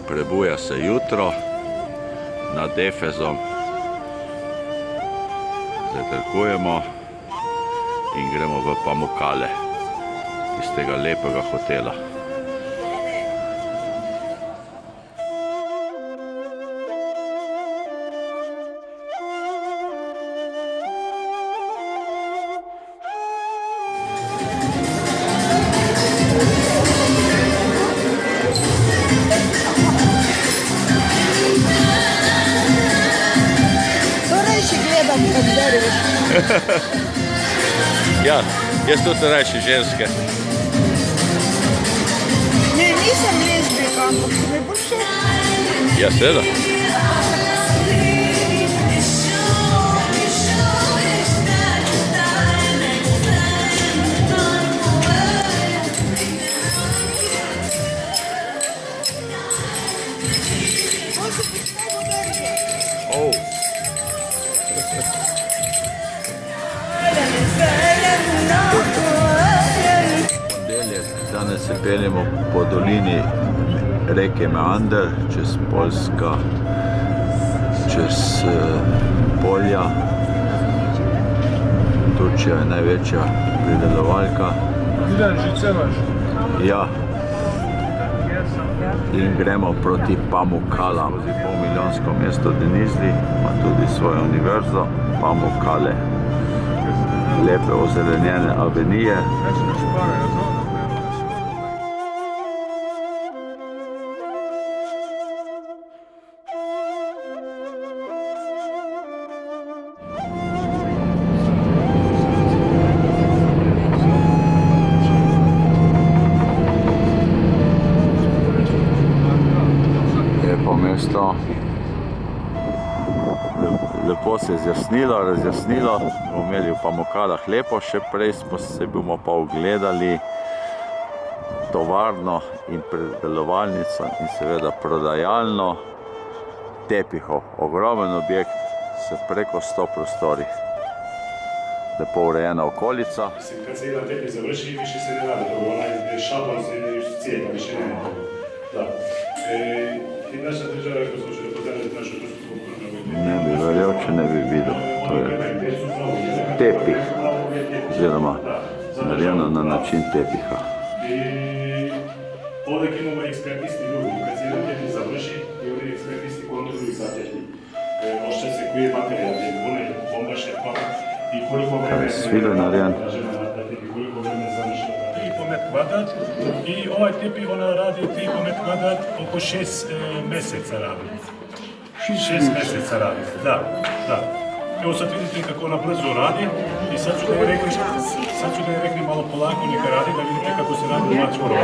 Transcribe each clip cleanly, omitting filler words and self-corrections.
Prebuja se jutro nad Efezom, zajtrkujemo in gremo v Pamukkale iz tega lepega hotela. Ja, jaz tudi rajši ženske. Ne, nisem lezbijka, ampak se mi bo všeč. Ja, seveda. Danes se peljemo po dolini reke Meander, čez Poljska, čez polja. Turčija je največja pridelovalka. Ja. In gremo proti Pamukkalam. Polmilijonsko mesto Denizli ima tudi svojo univerzo, Pamukkale. Lepe ozelenjene avenije. Mesto. Lepo se je razjasnilo, bomo imeli v Pamukkalah lepo, še prej se bomo pa ogledali tovarno in predelovalnico in seveda prodajalno tepihov. Ogromen objekt s preko 100 prostori. Lepo urejena okolica. Kad se jedan tepih završi, više se ne radi, onaj šablon se cijepa, više nema. Da. I naša država, ako smo što pozdraviti našu tursku kulturnu... Ne bi verjel, če ne bi videl. To je tepih, oziroma narejeno na način tepiha. I ovdje imamo ekspertisti ljudi, kad se jedan tepih završi, i ovdje ekspertisti kontroluju za tepih. Ošće se koji je materijal, je bune, bombaše, i koliko vreme... Svilo je narejen. Koliko vreme završila. 3,5 m kvadrat i ovaj tepih ona radi 3,5 m kvadrat oko 6 mjeseca radi. 6 mjeseca radi, da. Evo sad vidite kako ona brzo radi i sad ću da je rekli malo polako neka radi da vidite kako se radi dva čvorova.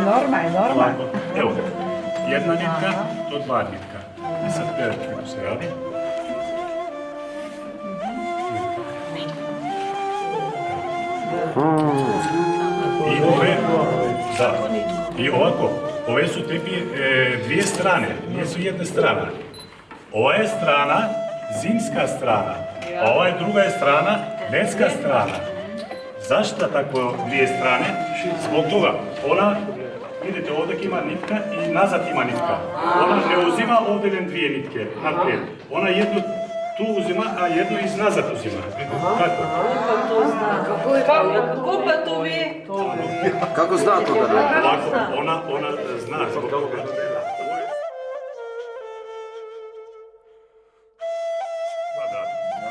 Norma. Evo, jedna nitka do dva nitka. I sad gledajte kako se radi. I ovako, ove su tebi dvije strane, nisu jedna strana. Ova je strana, zimska strana, a ova je druga je strana, letska strana. Zašto tako dvije strane? Zbog toga, ona, vidite ovdje ima nitka i nazad ima nitka. Ona ne uzima ovdje dvije nitke naprijed. Ona jednu tu uzima, a jedno iz nazad uzima. Kako? Kako pa to vi? Kako zna to da radi? Ovako, ona zna zbog toga.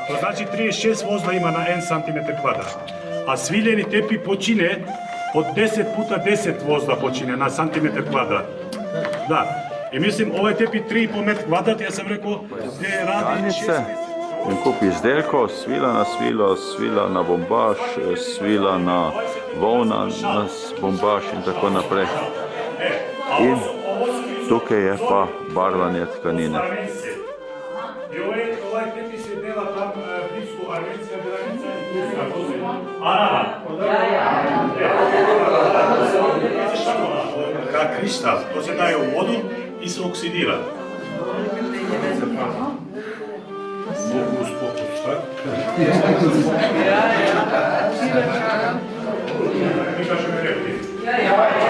To znači 36 vozla ima na 1 cm kvadrat. A sviljeni tepi počine od 10 puta 10 vozla počine na centimetar kvadrat. Da. I mislim, ovaj tepi 3,5 m kvadrat, ja sam rekao, gdje radi 6 in kup izdelkov, svila na svilo, svila na bombaž, svila na volna na bombaž in tako naprej. In tukaj je pa barvanje tkanine. I ovaj tepi se dela tam blisko armenska granica i turska, to se Araba. Kao kristal, to se daje u vodu i se oksidira. Mogu uspokoj, šta?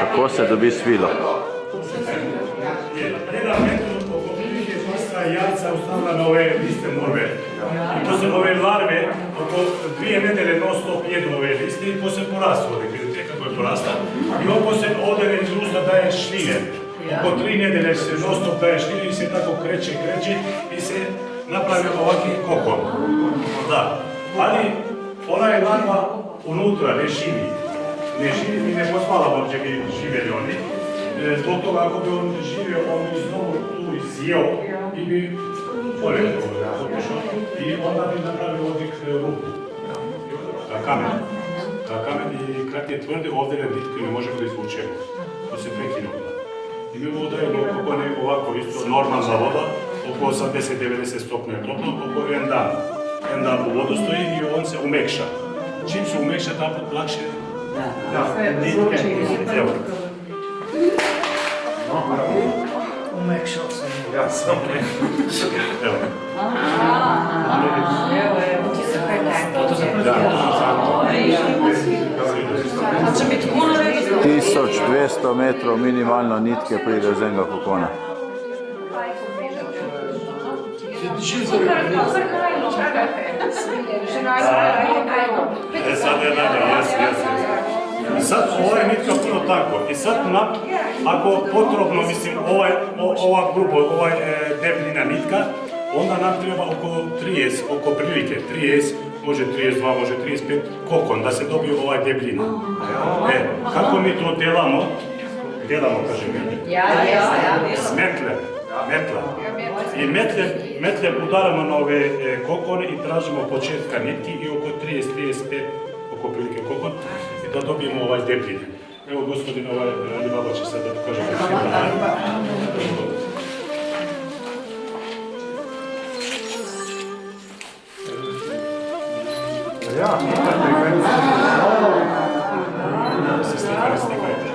Kako se dobi svilo? ove liste morve. I to se ove larve, oko 2 nedelje non stop jedu ove liste i poslije porastu ovdje, vidite kako je porasta. I on poslije odere iz usta daje šljive. Oko 3 nedelje se non stop daje šljive i se tako kreće i se napravi ovakvi kokon. Da, ali ona je larva unutra, ne živi. Ne živi, mi ne pospavamo gdje bi živjeli oni. Zbog toga ako bi on živio, on bi znovu tu izjeo i bi porekao, i onda bi napravio ovdje rupu. Kamen i kad je tvrdi, ovdje ne bitki, ne možemo da izvučemo. To se prekine onda. I mi vodajemo kako ne ovako isto normalna voda, oko 80-90 stopnja topno, oko 1 dan. 1 dan u vodu stoji i on se umekša. Čim se umekša, tako lakše. Nitke, evo. Umekšao sam. Ja sam. Evo. Ti se preteklo. Da. 1200 metrov minimalno nitke pride z enega kokona. Sad je sad ova je nitka puno tako. I sad ako potrebno, mislim, ova grubo, ova debljina nitka, onda nam treba oko 30, oko prilike 30, može 32, može 35 kokon, da se dobije ovaj debljina. Kako mi to delamo, kažem mi. S metla. I metlem udaramo na ove kokone i tražimo početka nitki i oko 30-35 oko prilike kokon i da dobijemo ovaj debljine. Evo gospodin Ali Baba će sad da pokaže kako je to. Ja, Se slikajte.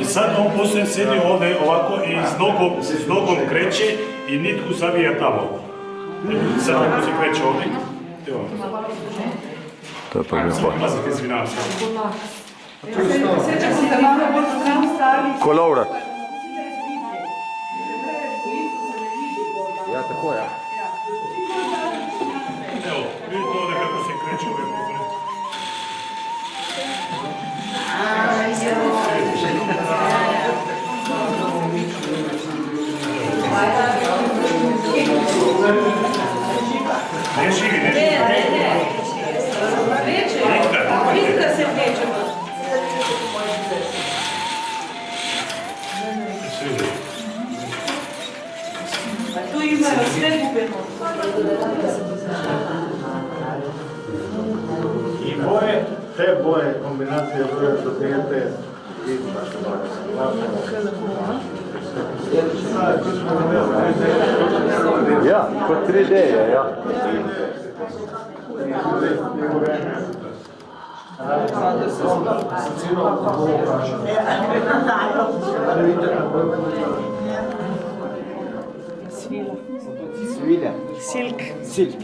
I sad on poslije sedi ovdje ovako i s nogom kreće i nitku zavija tamo. Sad kako se kreće ovdje. To je pa gre Samo pazite, izvinam se. Kolovrat. ja tako ja. Evo, vidite ovdje kako se kreće ove kokone. Ne živi, ne živi. Vidite se kreće. Tu imaju sve gubeno. I boje, te boje, kombinacije boje dobijete i Ja, kot 3D je, ja. Svilja. Silk. Silk.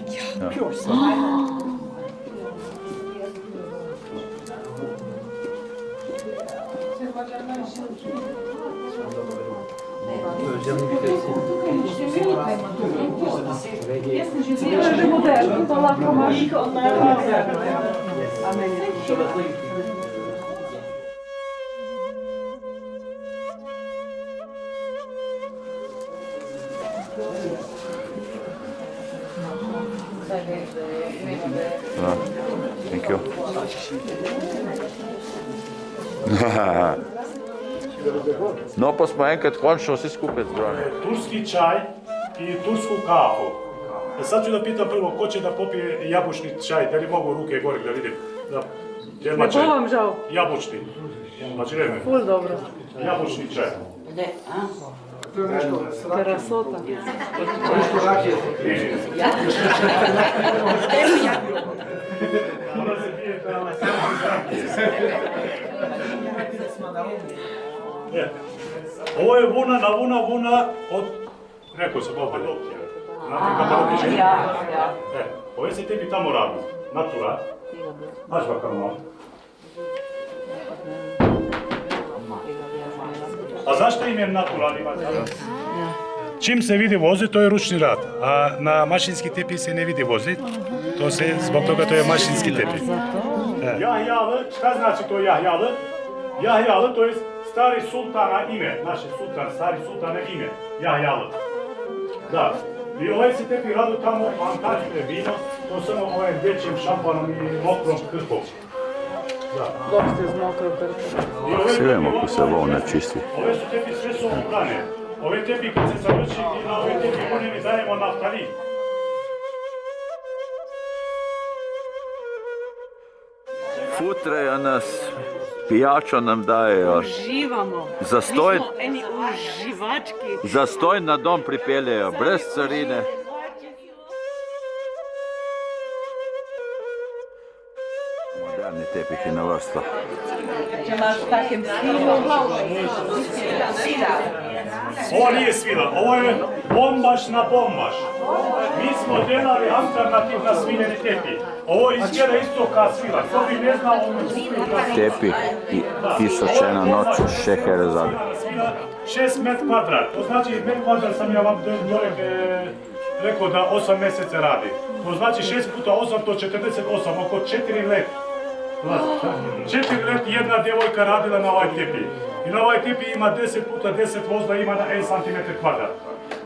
Cijelo je moderno, to lahko imaš Thank you. No, pa smo enkrat končno vsi skupaj zbrali. Turski čaj i tursku kafu. Sad ću da pitam prvo, ko će da popije jabučni čaj, da li mogu ruke gore da vidim? Da, Ne bo vam žal. Jabučni. Znači, ne, Ful dobro. jabučni čaj. Krasota. Ovo je vuna od, rekao sam, ovo je ove se tebi tamo radi, natura, znaš bakar malo. A zašto im je natura? Čim se vidi vozi, to je ručni rad, a na mašinski tepi se ne vidi vozi, to se, zbog toga to je mašinski tepi. Jahjalı, šta znači to Jahjalı? Jahjalı to je stari sultana ime, naše sultan, stari sultana ime, Jahjalı. Da, i ovaj se tepi radu tamo, antačne vino, to samo ovim većim šampanom i mokrom krpom. Dok ste z mokro krpo. Svi vemo, ko se volna čisti. Ove su tepi sve su obrane. Ove tepi kad se završi i na ove tepi mi dajemo naftalin. Futrejo nas, pijačo nam dajejo. Uživamo. Zastoj, Mi smo eni uživački. zastoj na dom pripeljejo, brez carine. Moderni tepihi na vrsto. Če imaš v takem stilu. Ovo nije svila, ovo je bombaš na bombaš. Mi smo delali alternativ na sviljeni tepi. Ovo izgleda isto kao svila, ko bi ne znao ono Tepih i 1001 noć u Šeherezade. 6 met kvadrat, to znači met kvadrat sam ja vam dole rekao da 8 mjesece radi. To znači 6 puta 8, to 48, oko 4 let. 4 let jedna djevojka radila na ovaj tepi. I na ovaj tepi ima 10 puta 10 vozla, ima na 1 cm kvadrat.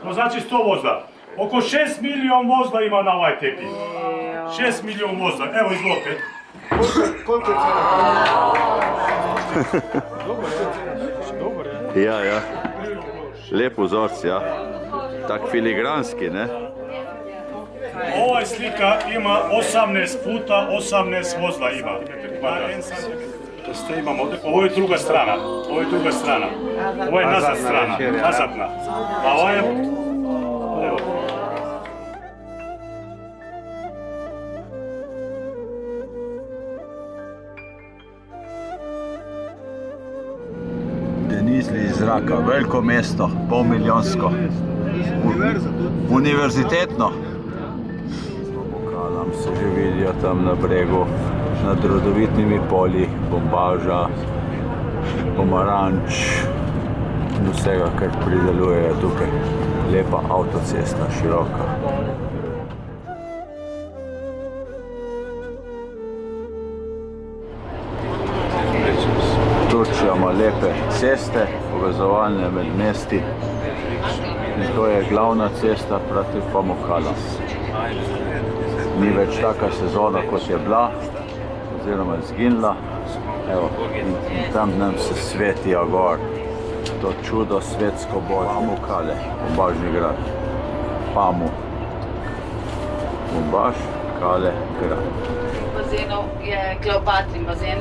To znači 100 vozla. Oko 6 milijon vozla ima na ovaj tepi. 6 milijon vozla, evo izvolite. Koliko je cijena? Ja. Lep vzorci, ja. Tak filigranski, ne? Ovaj slika ima 18 puta 18 vozla ima. Ovo je druga strana, ovo je nazad strana, nazadna. A ovo je, evo. Denizli iz zraka, veliko mesto, polmilijonsko. Univerzitetno. Nam se že vidijo tam na bregu, nad rodovitnimi polji, bombaža, pomaranč in vsega, kar pridelujejo tukaj. Lepa avtocesta, široka. Turčija ima lepe ceste, povezovalne med mesti. In to je glavna cesta proti Pamukkale. Ni več taka sezona, kot je bila, oziroma zginila. Evo, in tam nam se svetijo gor. To čudo svetsko božje. Pamukkale, bombažni grad. Pamukkale grad. Bazenov je Kleopatrin bazen.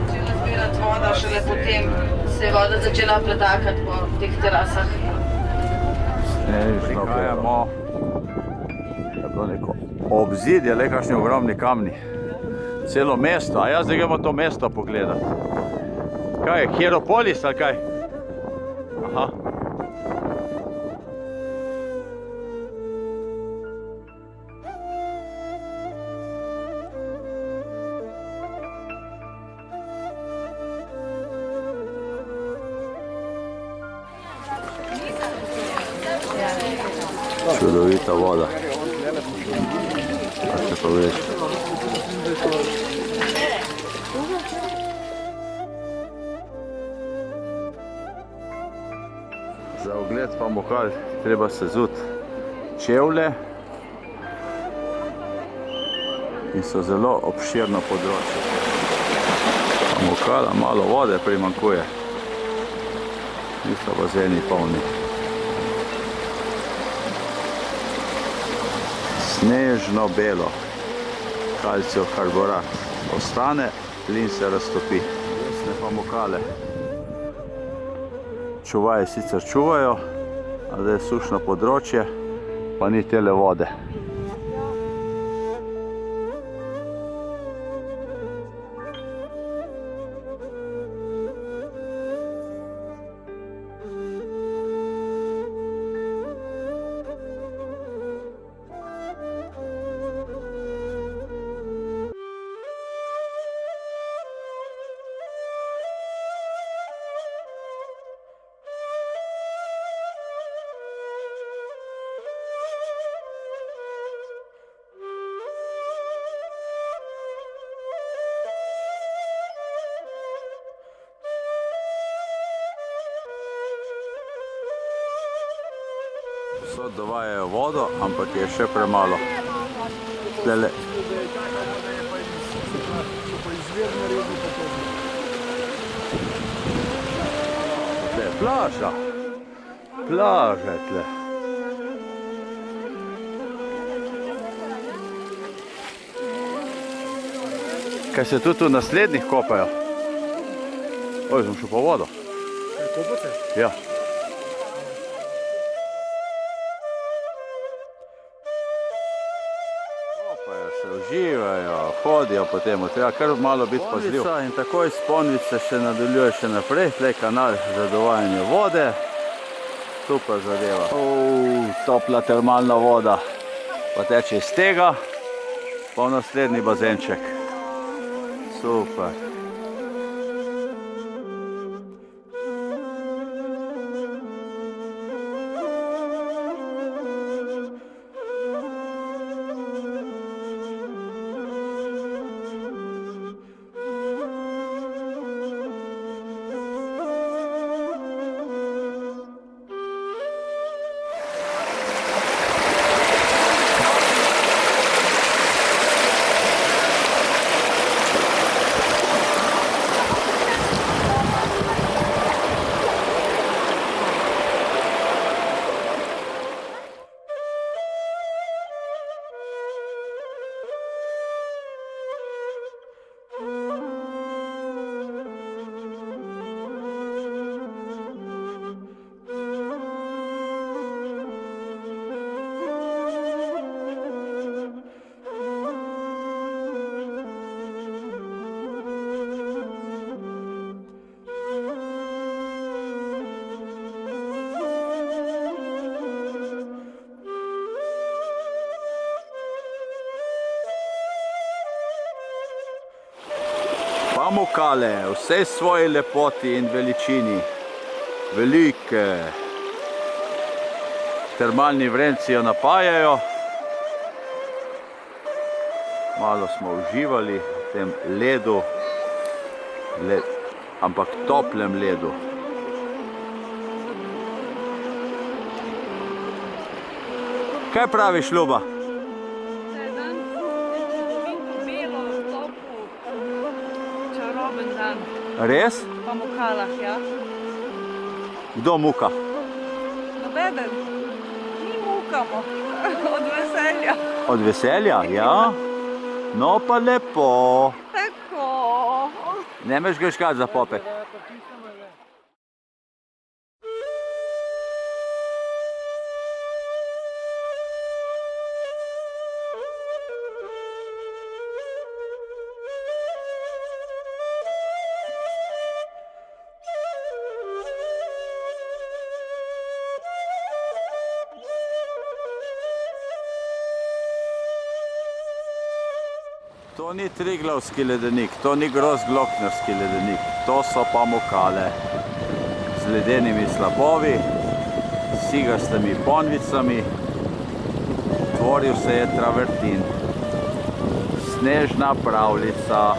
Začela zbirati voda, šele potem se je voda začela pretakati po teh terasah. Prihajamo, je bilo neko obzidje, le kakšni ogromni kamni. Celo mesto, a jaz zdaj gremo to mesto pogledati. Kaj je, Hieropolis ali kaj? Aha. Čudovita voda. Kaj se poveš? Za ogled Pamukkale treba sezuti čevlje in so zelo obširno področje. Pamukkale malo vode primanjkuje. Niso bazeni polni. Snežno belo, kalcijev karborat ostane, plin se raztopi. krasne Pamukale. Čuvaji sicer čuvajo, a da je sušno področje, pa ni tele vode. So dovajajo vodo, ampak je še premalo. Tele. Tle je plaža. Plaža je tle. Kaj se tudi v naslednjih kopajo? Oj, sem šel po vodo. Kopate? Ja. Uživajo, hodijo potem, treba kar malo biti pazljiv. In takoj s Ponvice še nadaljuje še naprej, tlej kanal za dovajanje vode. Super zadeva. Topla termalna voda pa teče iz tega, pa v naslednji bazenček. Super. Pamukale, vse svoji lepoti in veličini, velike termalni vrenci jo napajajo. Malo smo uživali v tem ledu, ampak toplem ledu. Kaj praviš, Ljuba? Res? Pa Mukalah, ja. Kdo muka? Nobeden. Mi mukamo. Od veselja. Od veselja, ja? No pa lepo. Tako. Ne meš greškati za popek. To ni Triglavski ledenik, to ni Grossglocknerski ledenik, to so Pamukale z ledenimi slapovi, s sigastimi ponvicami, tvoril se je travertin, snežna pravljica.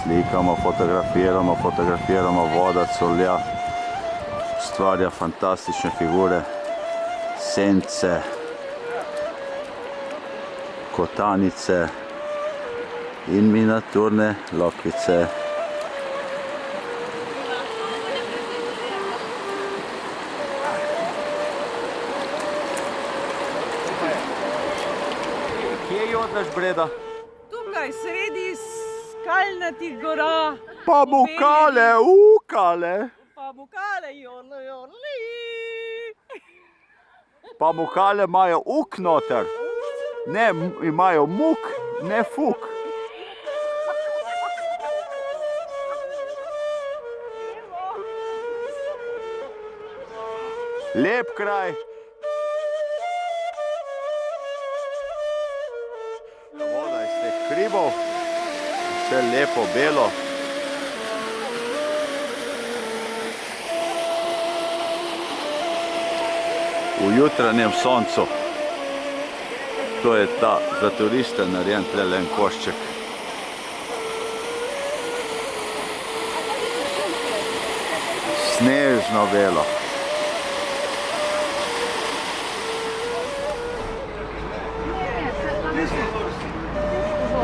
Slikamo, fotografiramo, voda colja, ustvarja fantastične figure, sence, kotanice in miniaturne lokvice. jodlaš, Breda? Tukaj, sredi skalnatih gora. Pa bukale, ukale. Pa bukale, jorli. Pa bukale imajo uk noter. Ne, imajo muk, ne fuk. Lep kraj. Voda iz teh hribov, vse lepo belo. V jutranjem soncu. To je ta za turiste narejen tlele en košček. Snežno belo.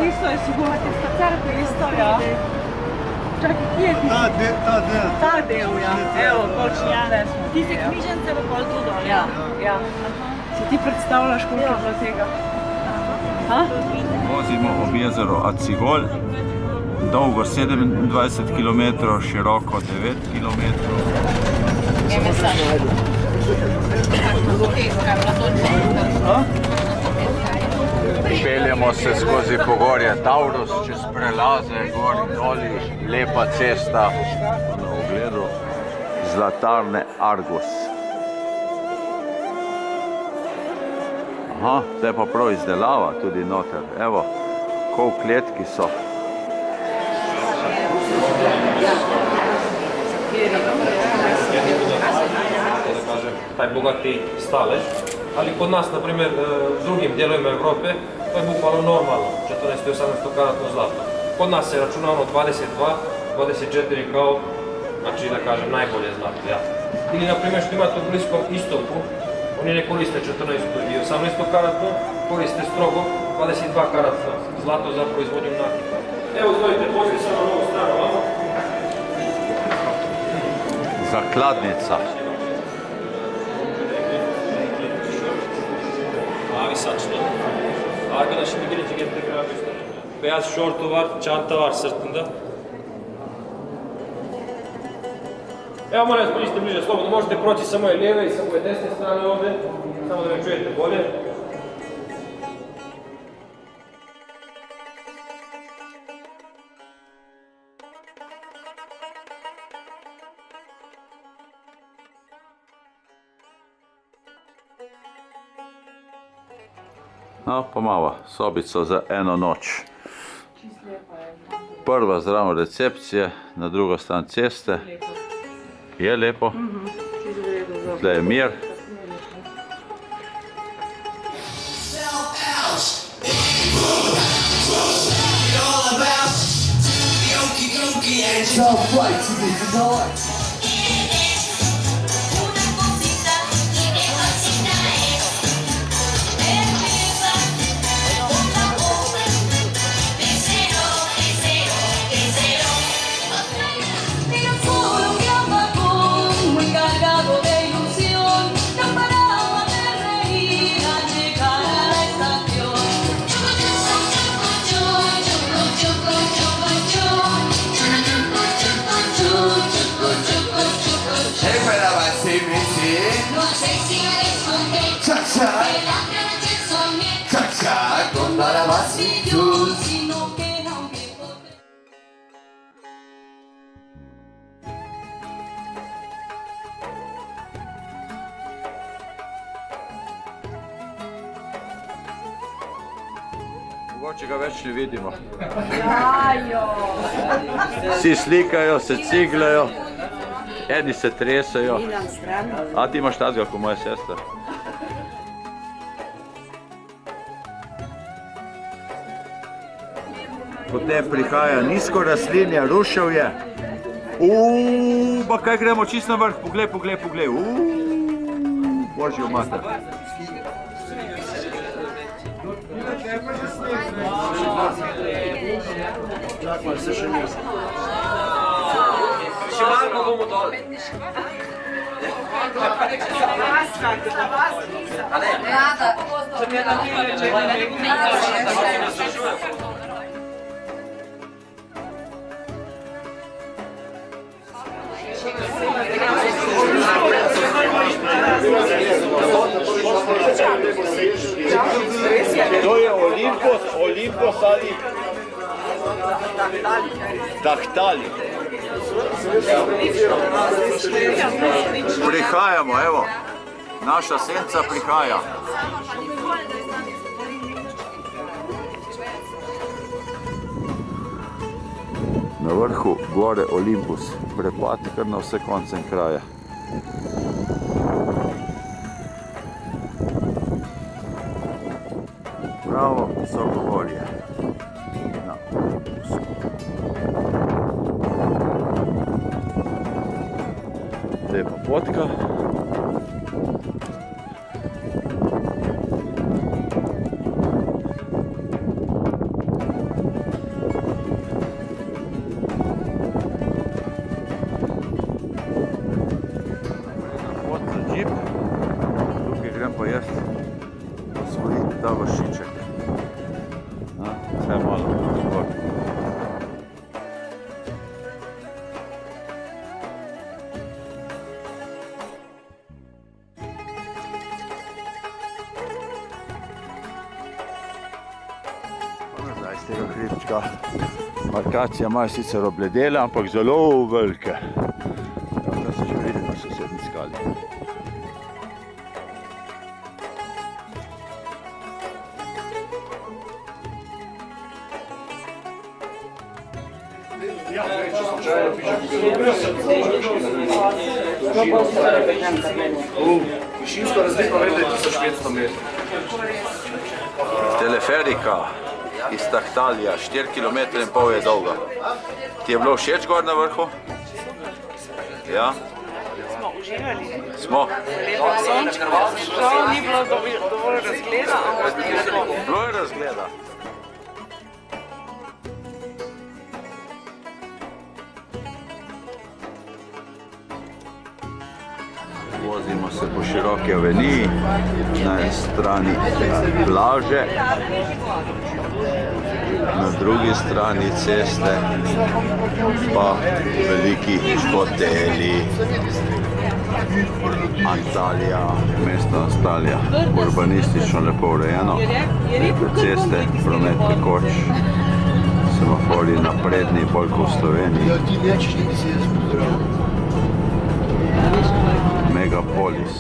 Isto je sigurno, tista crkva isto, ja. Čakaj, kje je ti? Ta del, ja. Evo, točno, ja. Tiste knjižnice bo pol tu dol, ja. Si ti predstavljaš, koliko je bilo tega? Vozimo ob jezero Acigol, dolgo 27 km, široko 9 km. Peljemo se skozi pogorje Taurus, čez prelaze, gor in doli, lepa cesta na ogledu zlatarne Argus. Aha, to je pa prav izdelava tudi noter, evo, ko v kletki so. Taj bogati stalež, ali kod nas, na primjer, u drugim dijelovima Evrope, to je bukvalno normalno, 14 i 18 karatno zlato. Kod nas se računa ono 22, 24 kao, znači da kažem, najbolje zlato, ja. Ili, na primjer, što imate u Bliskom istoku, oni ne koriste 14 i 18 karatno, koriste strogo 22 karatno zlato za proizvodnju nakita. Evo, izvolite, poslije samo na ovu stranu, vamo. Zakladnica. Mavi saçlı. Arkadaşım bir gelince gelip tekrar göstereyim. Beyaz şortu var, çanta var sırtında. Evo molim vas, priđite bliže slobodno, možete proći sa moje lijeve i sa moje desne strane ovdje, samo da me čujete bolje. No, pa malo sobico za eno noč. Prva zraven recepcije, na drugo stran ceste. Je lepo. Tle je mir. Mogoče ga več ne vidimo. Vsi slikajo, se ciglajo, eni se tresajo. A ti imaš tazga kot moja sestra? Potem prihaja nizko rastlinje, ruševje. Pa kaj gremo čisto na vrh, poglej, poglej, poglej. Božjo mater. Še malo bomo dol. Rada. To je Olimpos ali Dahtali. Prihajamo, evo. Naša senca prihaja. Na vrhu gore Olimpus, prepad kar na vse konce kraja. Pravo visokogorje na Olimpusu. Lepa potka. Pot za džip. Tukaj grem pa jaz osvojiti ta vršiček. Vse malo zgor. Zdaj z tega hribčka. Markacija ima sicer obledele, ampak zelo velike. Da se že vidi na sosednji skali. Višinsko razliko vede 1500 metrov. Teleferika iz Tahtalija, 4,5 km je dolga. Ti je bilo všeč gor na vrhu? Ja? Smo uživali. Smo? Lepo sončko, žal ni bilo dovolj razgleda, ampak je lepo. Bilo je razgleda. Vozimo se po široki aveniji, na eni strani plaže, na drugi strani ceste pa veliki hoteli. Antalija, mesto Antalija, urbanistično lepo urejeno, ceste, promet tekoč, semafori napredni, bolj kot v Sloveniji. Megapolis.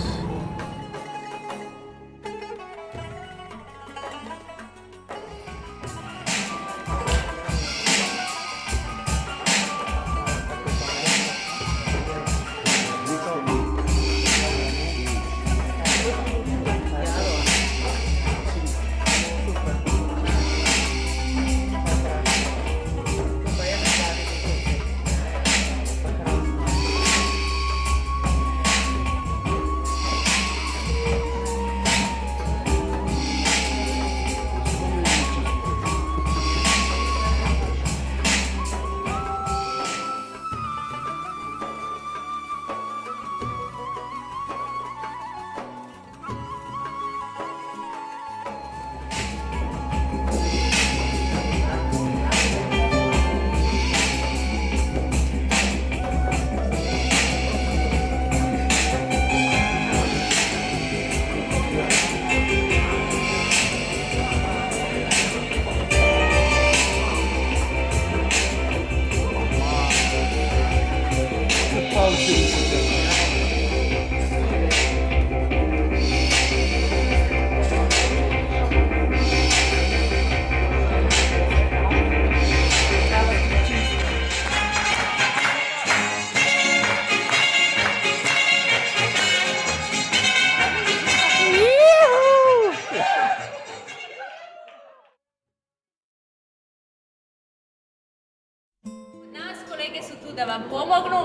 Da vam pomognu.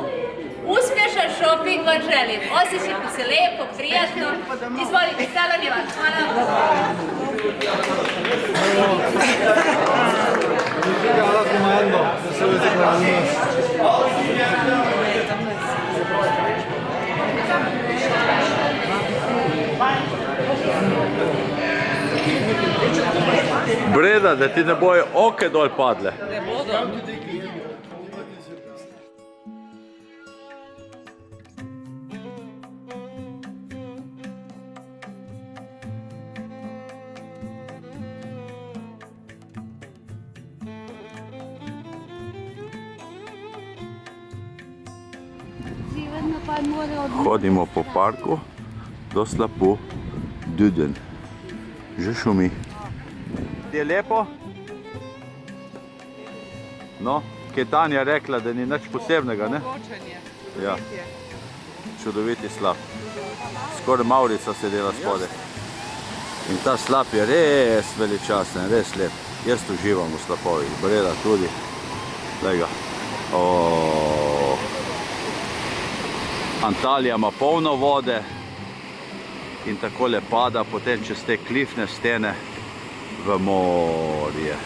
Uspješan shopping vam želim. Osjećajte se lijepo, prijatno. Izvolite, salon je vaš. Hvala. Breda, da ti ne bojo oke dol padle. Ne bodo. Hodimo po parku, dosta lepo, Düden. Že šumi. Je lepo? No, kaj Tanja rekla, da ni nič posebnega, ne? Ja. Čudoviti slap. Skoraj Maurica se dela spode. In ta slap je res veličasten, res lep. Jaz uživam v slapovih, Breda tudi. Glej ga. Antalija ima polno vode in takole pada potem čez te klifne stene v morje.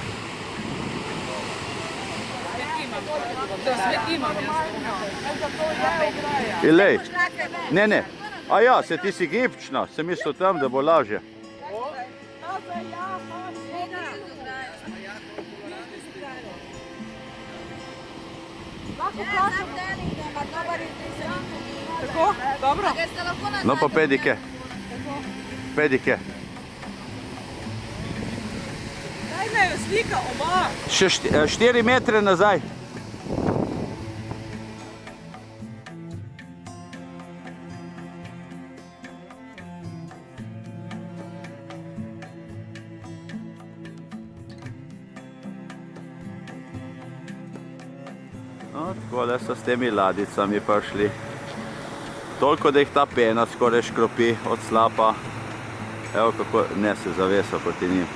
Ilej, ne, a ja, se ti si gibčna, sem mislil tam, da bo lažje. Tako, dobro. No pa pedike. Pedike. Daj me jo slika oba. Še 4 metre nazaj. No, takole so s temi ladicami prišli. Toliko, da jih ta pena skoraj škropi od slapa. Evo kako nese zavesa proti njim.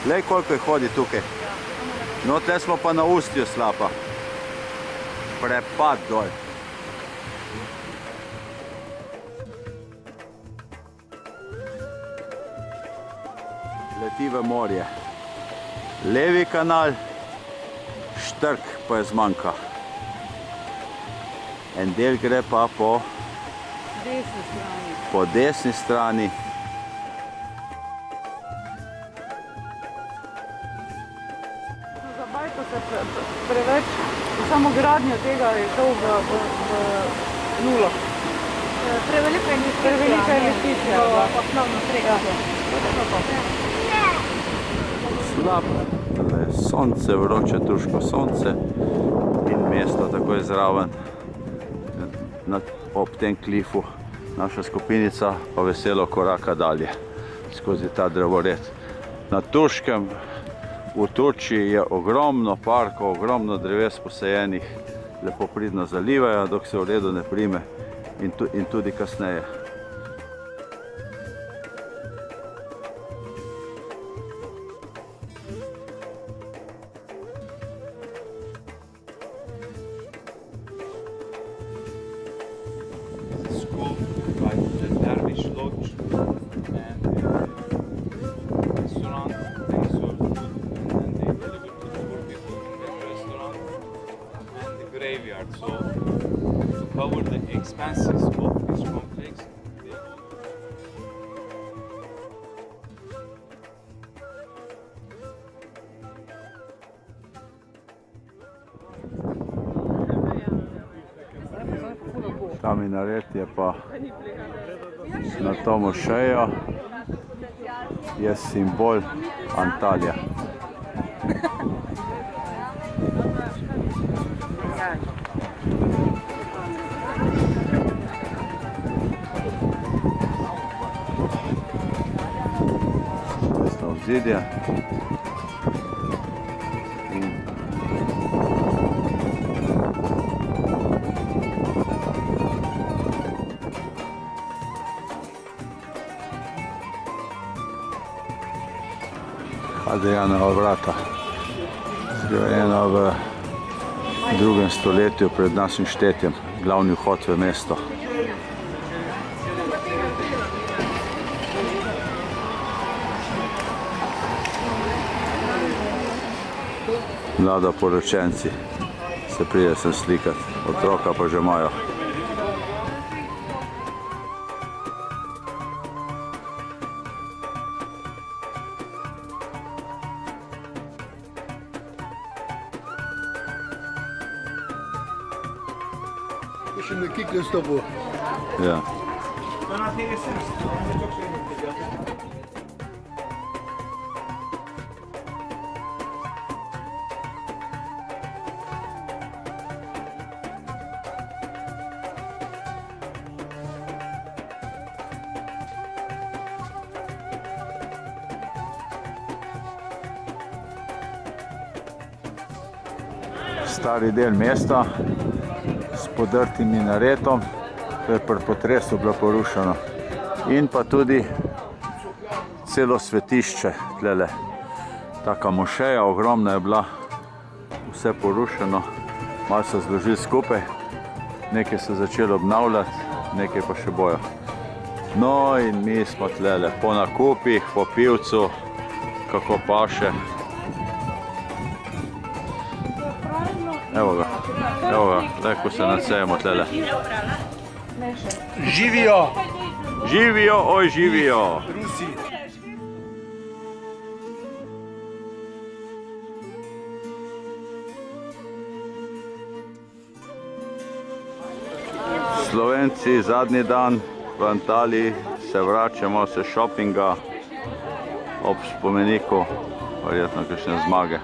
Glej, koliko jih hodi tukaj. No, tle smo pa na ustju slapa. Prepad dol. Leti v morje. Levi kanal, štrk pa je zmanjka. En del gre pa po desni strani. Zabajko se preveč, samo gradnjo tega je šel v nulo. Prevelika investicija v osnovno sredstvo. Slab, sonce, vroče turško sonce in mesto takoj zraven ob tem klifu. Naša skupinica pa veselo koraka dalje skozi ta drevored. Na Turškem, v Turčiji je ogromno parkov, ogromno dreves posajenih, lepo pridno zalivajo, dok se v redu ne prime in tudi kasneje. Graveyard, so to cover the expenses of this complex. Ta minaret je pa na to mošejo, je simbol Antalija. Obzidje. Hadrijanova vrata. Zgrajena v 2. stoletju pred našim štetjem, glavni vhod v mesto. Mlada poročenci se pride sem slikati, otroka pa že imajo. Še nekaj stopu. Ja. Stari del mesta s podrtim minaretom, to je pri potresu bilo porušeno. In pa tudi celo svetišče tlele. Taka mošeja, ogromna je bila, vse porušeno, malo so zložili skupaj, nekaj so začeli obnavljati, nekaj pa še bojo. No in mi smo tlele po nakupih, po pivcu, kako paše. Evo ga, lahko se nadsejemo tlele. Živijo! Živijo, oj živijo! Rusi! Slovenci zadnji dan v Antaliji se vračamo se šopinga ob spomeniku, verjetno kakšne zmage.